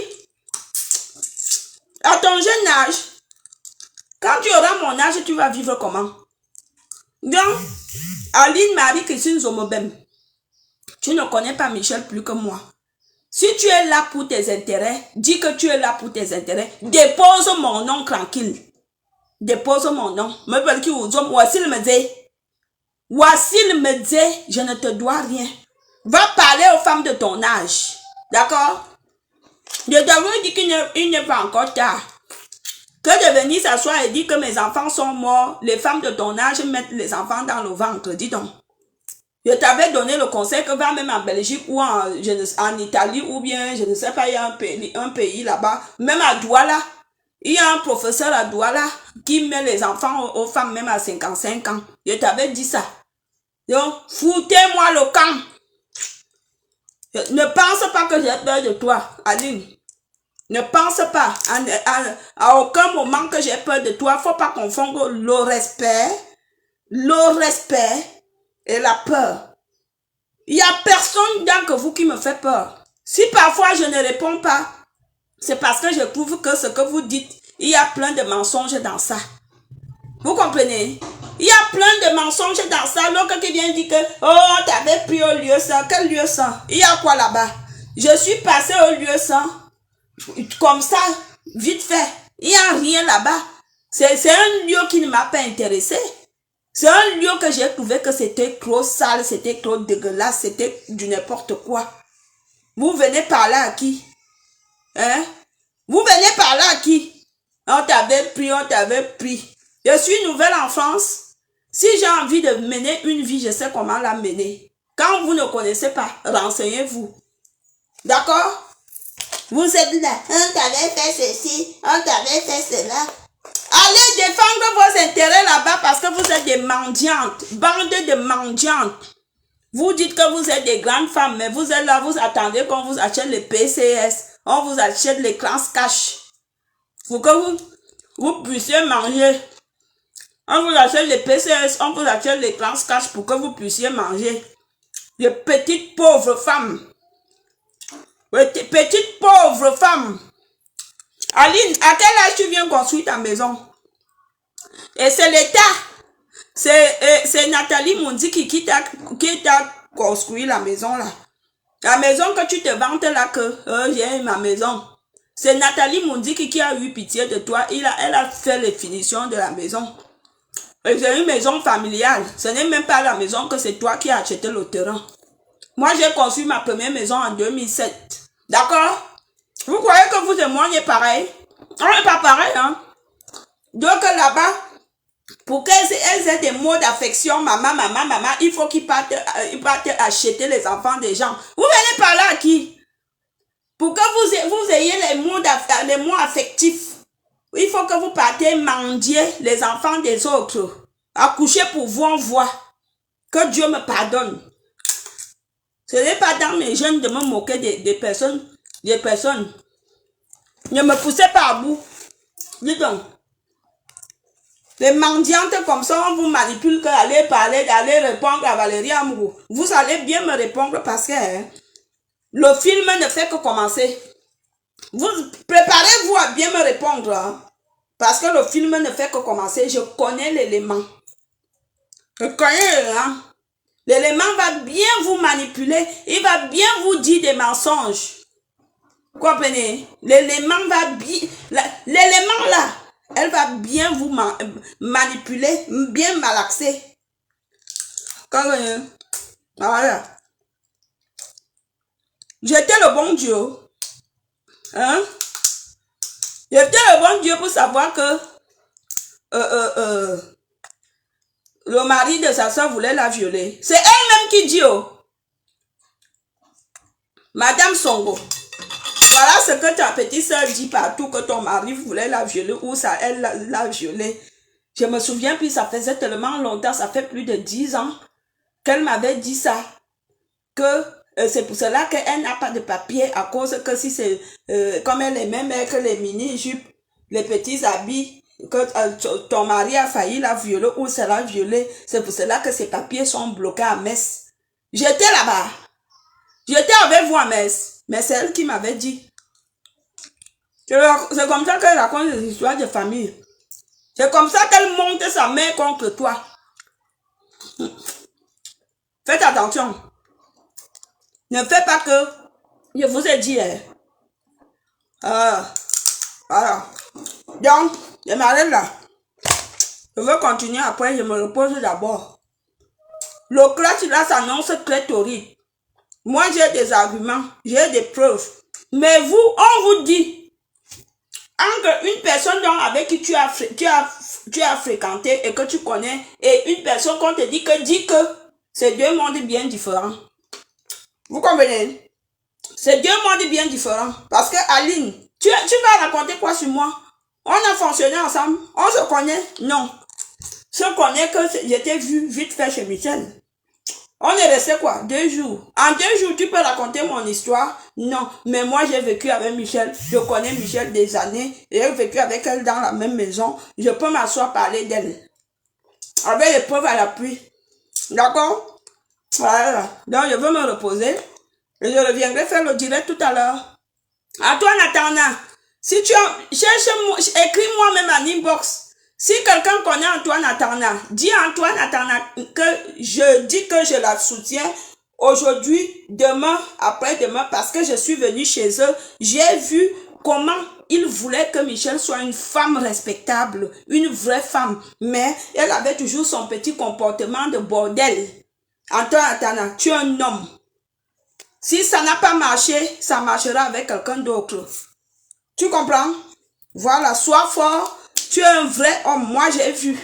À ton jeune âge, quand tu auras mon âge, tu vas vivre comment? Donc, Aline Marie-Christine Zomobem, tu ne connais pas Michel plus que moi. Si tu es là pour tes intérêts, dis que tu es là pour tes intérêts. Dépose mon nom tranquille. Dépose mon nom. Voici le me Voici le me je ne te dois rien. Va parler aux femmes de ton âge. D'accord? Je t'avoue dire qu'il n'est pas encore tard. Que de venir s'asseoir et dire que mes enfants sont morts, les femmes de ton âge mettent les enfants dans le ventre. Dis donc. Je t'avais donné le conseil que va même en Belgique ou en Italie ou bien, je ne sais pas, il y a un pays là-bas, même à Douala, il y a un professeur à Douala qui met les enfants aux femmes même à 55 ans. Je t'avais dit ça. Donc, foutez-moi le camp. Ne pense pas que j'ai peur de toi, Aline. Ne pense pas à aucun moment que j'ai peur de toi. Faut pas confondre le respect et la peur. Il n'y a personne dans que vous qui me fait peur. Si parfois je ne réponds pas, c'est parce que je trouve que ce que vous dites, il y a plein de mensonges dans ça. Vous comprenez? Il y a plein de mensonges dans ça. L'autre qui vient dire que, oh, t'avais pris au lieu 100. Quel lieu 100? Il y a quoi là-bas? Je suis passé au lieu 100. Comme ça, vite fait. Il n'y a rien là-bas. C'est un lieu qui ne m'a pas intéressé. C'est un lieu que j'ai trouvé que c'était trop sale, c'était trop dégueulasse, c'était du n'importe quoi. Vous venez parler à qui? Hein? Vous venez parler à qui? On t'avait pris. Je suis nouvelle en France. Si j'ai envie de mener une vie, je sais comment la mener. Quand vous ne connaissez pas, renseignez-vous. D'accord? Vous êtes là. On t'avait fait ceci, on t'avait fait cela. Allez défendre vos intérêts là-bas parce que vous êtes des mendiantes. Bande de mendiantes. Vous dites que vous êtes des grandes femmes, mais vous êtes là, vous attendez qu'on vous achète les PCS. On vous achète les clans cash. Pour que vous puissiez manger. On vous achète les PCS, on vous achète les clans cash pour que vous puissiez manger. Les petites pauvres femmes. Petite pauvre femme. Aline, à quel âge tu viens construire ta maison? Et c'est l'État. C'est Nathalie Moundiki qui t'a construit la maison là. La maison que tu te vantes là que j'ai ma maison. C'est Nathalie Moundiki qui a eu pitié de toi. Elle a fait les finitions de la maison. Et c'est une maison familiale. Ce n'est même pas la maison que c'est toi qui as acheté le terrain. Moi, j'ai construit ma première maison en 2007. D'accord? Vous croyez que vous et moi, on est pareil? On n'est pas pareil, hein? Donc là-bas, pour qu'elles aient des mots d'affection, maman, il faut qu'ils partent acheter les enfants des gens. Vous venez parler à qui? Pour que vous ayez les mots affectifs, il faut que vous partez mendier les enfants des autres. Accoucher pour vous, on voit. Que Dieu me pardonne. Ce n'est pas dans mes jeunes de me moquer des personnes. Ne me poussez pas à bout. Dis donc. Les mendiantes comme ça, on vous manipule qu'aller parler, d'aller répondre à Valérie Amourou. Vous allez bien me répondre parce que le film ne fait que commencer. Vous préparez-vous à bien me répondre. Hein, parce que le film ne fait que commencer. Je connais l'élément. Je connais l'élément. L'élément va bien vous manipuler. Il va bien vous dire des mensonges. Comprenez? L'élément va bien... L'élément là, elle va bien vous manipuler, bien malaxer. Voilà. J'étais le bon Dieu. Hein? J'étais le bon Dieu pour savoir que le mari de sa soeur voulait la violer. C'est elle-même qui dit, oh, Madame Songo, voilà ce que ta petite soeur dit partout, que ton mari voulait la violer ou ça, elle l'a violée. Je me souviens, puis ça faisait tellement longtemps, ça fait plus de 10 ans qu'elle m'avait dit ça, que c'est pour cela qu'elle n'a pas de papier, à cause que si c'est, comme elle est même que les mini-jupes, les petits habits, que ton mari a failli la violer ou se l'a violée. C'est pour cela que ses papiers sont bloqués à Metz. J'étais là-bas. J'étais avec vous à Metz. Mais c'est elle qui m'avait dit. C'est comme ça qu'elle raconte des histoires de famille. C'est comme ça qu'elle monte sa main contre toi. Faites attention. Ne faites pas que je vous ai dit. Voilà. Donc, je m'arrête là. Je veux continuer après, je me repose d'abord. Le clutch là s'annonce très torride. Moi j'ai des arguments, j'ai des preuves. Mais vous, on vous dit, entre une personne donc avec qui tu as fréquenté et que tu connais, et une personne qu'on te dit que c'est deux mondes bien différents. Vous comprenez? C'est deux mondes bien différents. Parce que Aline, tu vas raconter quoi sur moi? On a fonctionné ensemble, on se connaît? Non. Je connais que j'étais vu vite fait chez Michel. On est resté quoi? 2 jours. En 2 jours, tu peux raconter mon histoire? Non. Mais moi, j'ai vécu avec Michel. Je connais Michel des années. J'ai vécu avec elle dans la même maison. Je peux m'asseoir parler d'elle. Avec les preuves à l'appui. D'accord? Voilà. Donc, je veux me reposer. Et je reviendrai faire le direct tout à l'heure. Antoine Atana, si tu as, écris-moi même en inbox. Si quelqu'un connaît Antoine Atana, dis à Antoine Atana que je dis que je la soutiens aujourd'hui, demain, après-demain, parce que je suis venue chez eux. J'ai vu comment ils voulaient que Michel soit une femme respectable, une vraie femme. Mais elle avait toujours son petit comportement de bordel. Antoine Atana, tu es un homme. Si ça n'a pas marché, ça marchera avec quelqu'un d'autre. Tu comprends? Voilà, sois fort. Tu es un vrai homme. Moi, j'ai vu.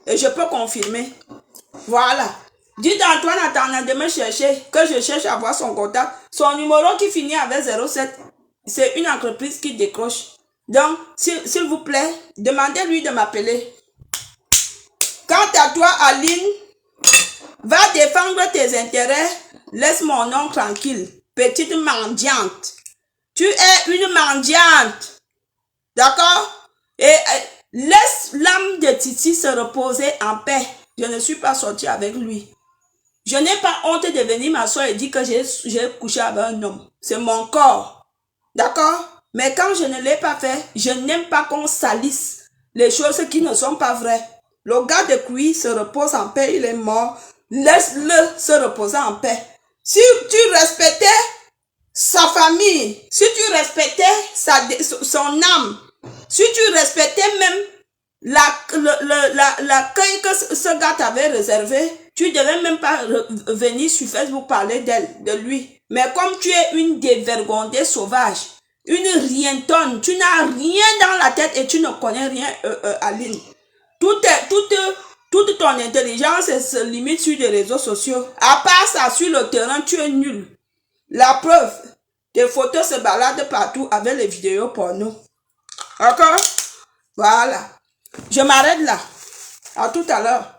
Et je peux confirmer. Voilà. Dites à Antoine Atana de me chercher, que je cherche à avoir son contact. Son numéro qui finit avec 07, c'est une entreprise qui décroche. Donc, s'il vous plaît, demandez-lui de m'appeler. Quant à toi, Aline, va défendre tes intérêts. Laisse mon nom tranquille. Petite mendiante. Tu es une mendiante. D'accord? Et laisse l'âme de Titi se reposer en paix. Je ne suis pas sortie avec lui. Je n'ai pas honte de venir m'asseoir et dire que j'ai couché avec un homme. C'est mon corps. D'accord? Mais quand je ne l'ai pas fait, je n'aime pas qu'on salisse les choses qui ne sont pas vraies. Le gars de Cuy se repose en paix, il est mort. Laisse-le se reposer en paix. Si tu respectais sa famille, si tu respectais son âme, si tu respectais même l'accueil que ce gars t'avait réservé, tu ne devais même pas venir sur Facebook parler d'elle, de lui. Mais comme tu es une dévergondée sauvage, une rientonne, tu n'as rien dans la tête et tu ne connais rien, Aline. Toute ton intelligence se limite sur les réseaux sociaux. À part ça, sur le terrain, tu es nul. La preuve, tes photos se baladent partout avec les vidéos porno. D'accord? Voilà. Je m'arrête là. À tout à l'heure.